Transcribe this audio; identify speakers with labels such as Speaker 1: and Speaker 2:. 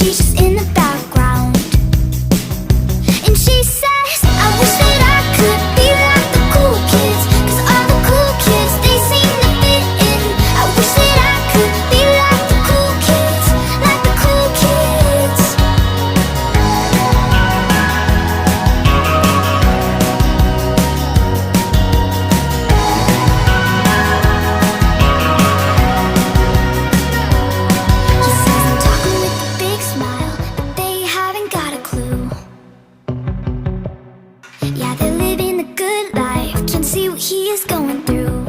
Speaker 1: she's just in the background. And she says, I wish that I could be like the cool kids, 'cause all the cool kids, they seem to fit in. I wish that I could be like the cool kids, like the cool kids. He says I'm talking with a big smile, but they haven't got a clue. Yeah, they're living the good life, can't see what he is going through.